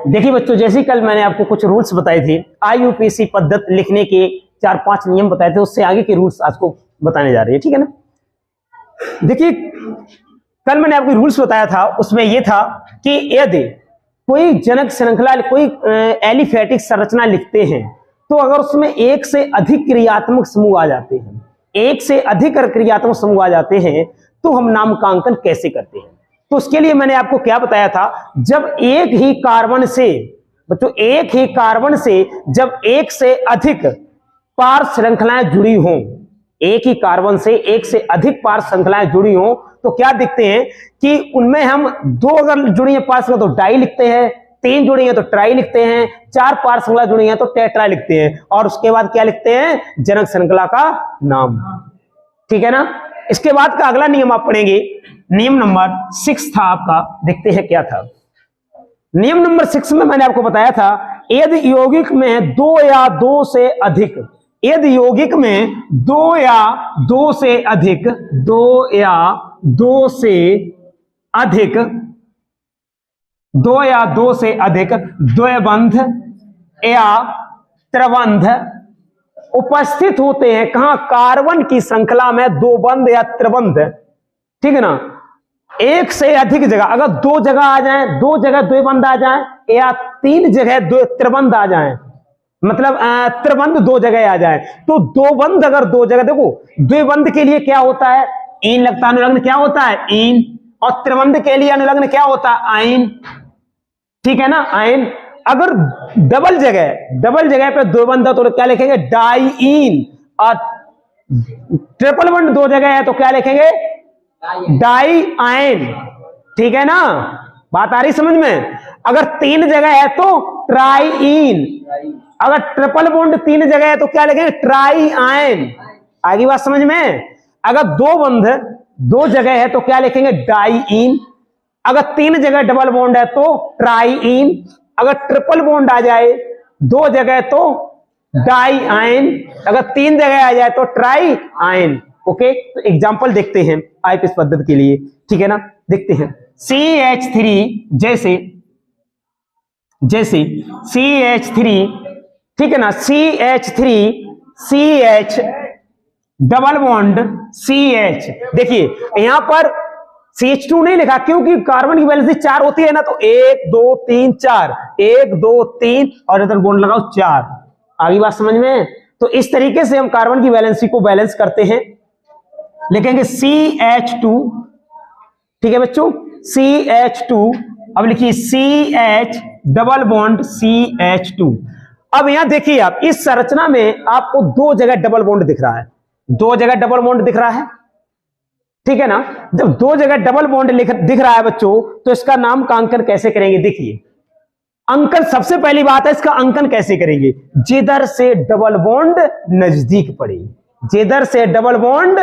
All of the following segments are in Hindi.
देखिए बच्चों, जैसे कल मैंने आपको कुछ रूल्स बताए थे, IUPAC पद्धति लिखने के 4-5 नियम बताए थे, उससे आगे के रूल्स आज को बताने जा रहे हैं, ठीक है ना। देखिए कल मैंने आपको रूल्स बताया था, उसमें यह था कि यदि कोई जनक श्रृंखला, कोई एलिफेटिक संरचना लिखते हैं, तो अगर उसमें एक से अधिक क्रियात्मक समूह आ जाते हैं, एक से अधिक क्रियात्मक समूह आ जाते हैं, तो हम नामकांकन कैसे करते हैं। तो उसके लिए मैंने आपको क्या बताया था, जब एक ही कार्बन से बच्चों, एक ही कार्बन से जब एक से अधिक पार श्रृंखलाएं जुड़ी हों, एक ही कार्बन से एक से अधिक पार श्रृंखलाएं जुड़ी हों, तो क्या दिखते हैं कि उनमें हम 2 अगर जुड़ी है पार श्रृंखला तो डाई लिखते हैं, 3 जुड़ी है तो ट्राई लिखते हैं, 4 पार श्रृंखला जुड़ी है तो टेट्रा लिखते हैं, और उसके बाद क्या लिखते हैं, जनक श्रृंखला का नाम, ठीक है ना। इसके बाद का अगला नियम आप पढ़ेंगे, नियम नंबर 6 था आपका, देखते हैं क्या था। नियम नंबर 6 में मैंने आपको बताया था, यदि यौगिक में 2 या 2 से अधिक, यदि यौगिक में 2 या 2 से अधिक, 2 या 2 से अधिक, 2 या 2 से अधिक द्वैबंध या त्रिबंध उपस्थित होते हैं, कहां, कार्बन की श्रृंखला में 2 बंध या त्रिबंध, ठीक है ना। एक से अधिक जगह, अगर 2 जगह आ जाए, 2 जगह द्वैबंध आ जाए, या 3 जगह त्रिबंध आ जाए, मतलब त्रिबंध 2 जगह आ जाए, तो 2 बंध अगर 2 जगह, देखो द्वैबंध के लिए क्या होता है, ईन लगता है, अनुलग्न क्या होता है, ईन, और त्रिबंध के लिए अनुलग्न क्या होता है, आइन, ठीक है ना, आइन। अगर डबल जगह पे 2 बंध तो क्या लिखेंगे, डाईइन, और ट्रिपल बंध 2 जगह है तो क्या लिखेंगे, डाई आयन, ठीक है ना, बात आ रही समझ में। अगर 3 जगह है तो ट्राईइन, अगर ट्रिपल बॉन्ड 3 जगह है तो क्या लिखेंगे, ट्राई आयन, आगे बात समझ में। अगर 2 बंध 2 जगह है तो क्या लिखेंगे, डाईइन, अगर 3 जगह डबल बॉन्ड है तो ट्राईइन, अगर ट्रिपल बॉन्ड आ जाए 2 जगह तो डाई आयन, अगर 3 जगह आ जाए तो ट्राई आयन। ओके, तो एग्जांपल देखते हैं IUPAC पद्धति के लिए, ठीक है ना, देखते हैं। CH3 जैसे CH3, ठीक है ना, CH3 CH double bond CH, देखिए यहां पर CH2 नहीं लिखा क्योंकि कार्बन की वैलेंसी 4 होती है ना, तो 1 2 3 4, 1 2 3 और इधर बॉन्ड लगाओ 4, आगे बात समझ में। तो इस तरीके से हम कार्बन की वैलेंसी को बैलेंस करते हैं, लिखेंगे CH2, ठीक है बच्चों, CH2, अब लिखिए CH डबल बॉन्ड CH2। अब यहां देखिए आप, इस संरचना में आपको 2 जगह डबल बॉन्ड दिख रहा है, 2 जगह डबल बॉन्ड दिख रहा है, ठीक है ना। जब 2 जगह डबल बॉन्ड दिख रहा है बच्चों, तो इसका नामकांकन कैसे करेंगे, देखिए अंकन, सबसे पहली बात है इसका अंकन कैसे करेंगे, जिधर से डबल बॉन्ड नजदीक पड़े, जिधर से डबल बॉन्ड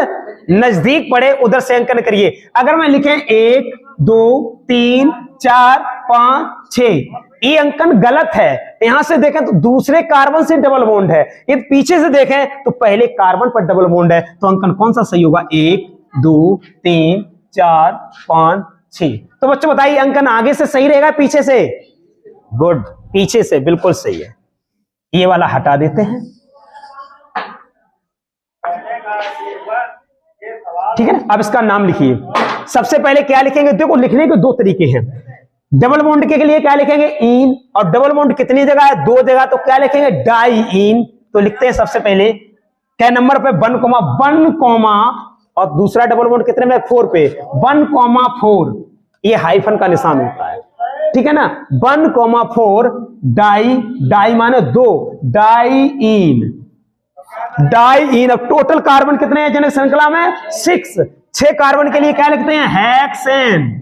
नजदीक पड़े उधर से अंकन करिए। अगर मैं लिखे 1 2 3 4 5 6, ये अंकन गलत है। यहां से देखें तो दूसरे कार्बन से डबल बॉन्ड है, ये पीछे से देखें तो पहले कार्बन पर डबल बॉन्ड है, तो अंकन कौन सा सही होगा, 1 2 3 4 5 6। तो बच्चों बताइए अंकन आगे से सही रहेगा पीछे से, गुड, पीछे से बिल्कुल सही है। ये वाला हटा देते हैं, ठीक है ना। अब इसका नाम लिखिए, सबसे पहले क्या लिखेंगे, देखो लिखने के 2 तरीके हैं। डबल बॉन्ड के लिए क्या लिखेंगे, इन, और डबल बॉन्ड कितनी जगह है, 2 जगह, तो क्या लिखेंगे, डाई इन। तो लिखते हैं सबसे पहले क्या नंबर पे, 1, और दूसरा डबल बॉन्ड कितने में, 4 पे, 1, 4, ये हाइफन का निशान होता है, ठीक है ना, 1, 4 डाई माने 2, डाई इन। अब टोटल कार्बन कितने हैं जनक श्रृंखला में, 6 कार्बन के लिए क्या लिखते हैं, हेक्सेन।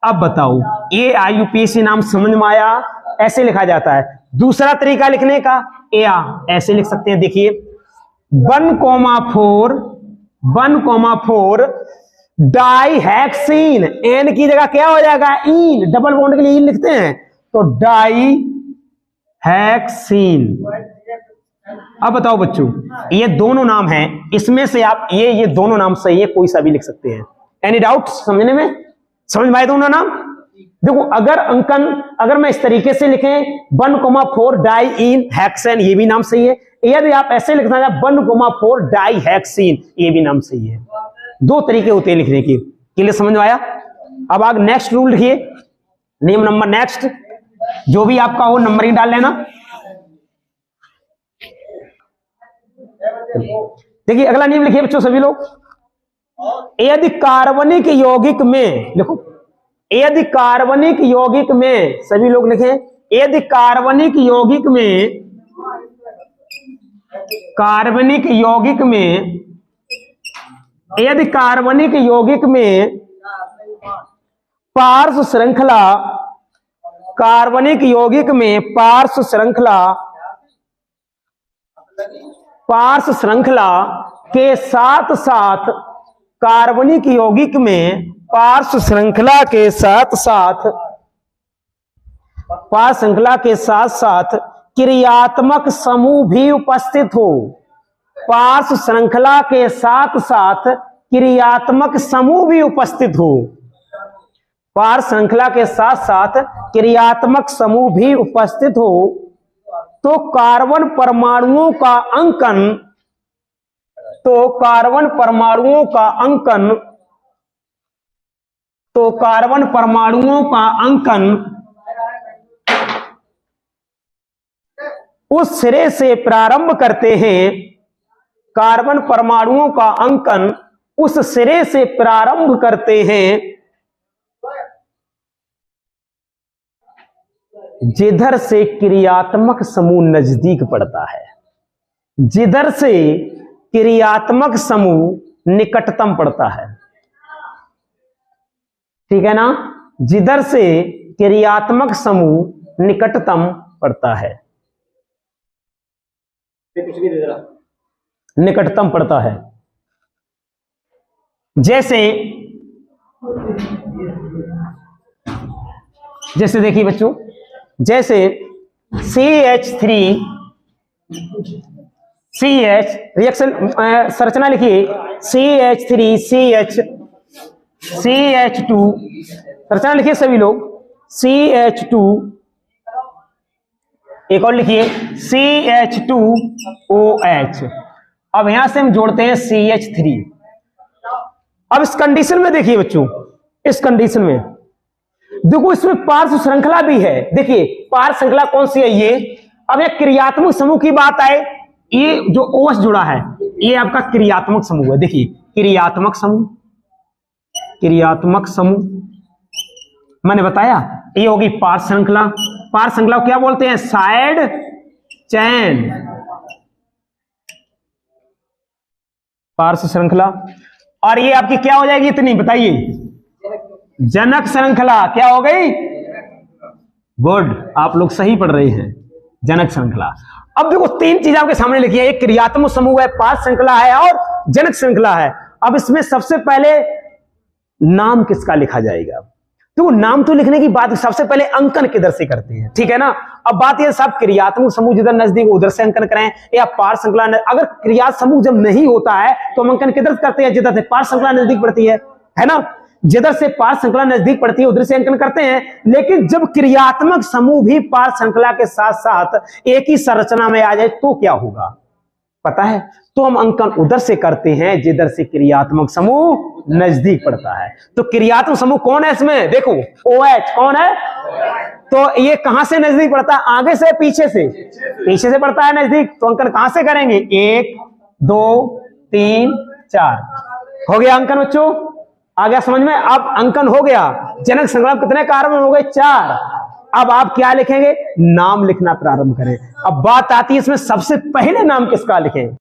अब बताओ ये IUPAC नाम समझ में आया, ऐसे लिखा जाता है। दूसरा तरीका लिखने का, या ऐसे लिख सकते हैं, देखिए 1, 4 डाई हेक्सीन, एन की जगह क्या हो जाएगा, इन, डबल बॉन्ड के लिए इन लिखते हैं, तो डाई हेक्सीन। अब बताओ बच्चों, ये दोनों नाम हैं, इसमें से आप ये दोनों नाम सही है, कोई सा भी लिख सकते हैं। एनी डाउट समझने में, समझ में आए दोनों नाम, देखो अगर मैं इस तरीके से लिखें 1,4 डाई इन हेक्सेन, ये भी नाम सही है। यदि आप ऐसे लिखना चाहें 1,4 डाई हेक्सीन, ये भी नाम सही है। दो तरीके होते हैं लिखने के। क्लियर समझ में आया? अब आगे नेक्स्ट रूल लिखिए, नियम नंबर नेक्स्ट, जो भी आपका हो नंबर ही डाल लेना। देखिए अगला नियम लिखिए बच्चों सभी लोग, यदि कार्बनिक यौगिक में, देखो यदि कार्बनिक यौगिक में, सभी लोग लिखें, यदि कार्बनिक यौगिक में, कार्बनिक यौगिक में, यदि कार्बनिक यौगिक में पार्श्व श्रृंखला, कार्बनिक यौगिक में पार्श्व श्रृंखला, पार्श्व श्रृंखला के साथ साथ, कार्बनिक यौगिक में पार्श्व श्रृंखला के साथ साथ, पार्श्व श्रृंखला के साथ साथ क्रियात्मक समूह भी उपस्थित हो, पार्श्व श्रृंखला के साथ साथ क्रियात्मक समूह भी उपस्थित हो, पार्श्व श्रृंखला के साथ साथ क्रियात्मक समूह भी उपस्थित हो, तो कार्बन परमाणुओं का अंकन, तो कार्बन परमाणुओं का अंकन, तो कार्बन परमाणुओं का अंकन उस सिरे से प्रारंभ करते हैं, कार्बन परमाणुओं का अंकन उस सिरे से प्रारंभ करते हैं जिधर से क्रियात्मक समूह नजदीक पड़ता है, जिधर से क्रियात्मक समूह निकटतम पड़ता है। ठीक है ना? जिधर से क्रियात्मक समूह निकटतम पड़ता है, निकटतम पड़ता है। जैसे देखिए बच्चों, जैसे CH3 CH रिएक्शन संरचना लिखिए, CH3 CH2 संरचना लिखिए सभी लोग, CH2, एक और लिखिए CH2OH। अब यहां से हम जोड़ते हैं CH3। अब इस कंडीशन में देखिए बच्चों, इस कंडीशन में देखो इसमें पार्श्व श्रृंखला भी है। देखिए पार्श्व श्रृंखला कौन सी है ये। अब ये क्रियात्मक समूह की बात आए, ये जो OH जुड़ा है ये आपका क्रियात्मक समूह है। देखिए क्रियात्मक समूह, क्रियात्मक समूह मैंने बताया ये होगी पार्श्व श्रृंखला। पार्श्व श्रृंखला को क्या बोलते हैं? साइड चैन, पार्श्व श्रृंखला। और ये आपकी क्या हो जाएगी इतनी बताइए? जनक श्रृंखला। क्या हो गई? गुड, आप लोग सही पढ़ रहे हैं, जनक श्रृंखला। अब देखो तीन चीज आपके सामने लिखी है, एक क्रियात्मक समूह है, पार्श्व श्रृंखला है और जनक श्रृंखला है। अब इसमें सबसे पहले नाम किसका लिखा जाएगा? तो नाम तो लिखने की बात सबसे पहले अंकन किधर से करते हैं, ठीक है ना। अब बात यह सब क्रियात्मक समूह जिधर नजदीक उधर से अंकन करें या पार्श्व श्रृंखला। अगर क्रियात्मक समूह जब नहीं होता है तो हम अंकन किधर करते हैं? जिधर से पार्श्व श्रृंखला नजदीक पड़ती है ना। जिधर से पार्श्व श्रृंखला नजदीक पड़ती है उधर से अंकन करते हैं। लेकिन जब क्रियात्मक समूह भी पार्श्व श्रृंखला के साथ साथ एक ही संरचना में आ जाए तो क्या होगा पता है? तो हम अंकन उधर से करते हैं जिधर से क्रियात्मक समूह नजदीक पड़ता है। तो क्रियात्मक समूह कौन है इसमें? देखो OH कौन है? तो ये कहां से नजदीक पड़ता है? आगे से पीछे से? पीछे से पड़ता है नजदीक। तो अंकन कहां से करेंगे? 1 2 3 4 हो गया अंकन बच्चों, आ गया समझ में? अब अंकन हो गया। जनक श्रृंखला कितने कार्बन हो गए? 4। अब आप क्या लिखेंगे? नाम लिखना प्रारंभ करें। अब बात आती है इसमें सबसे पहले नाम किसका लिखें?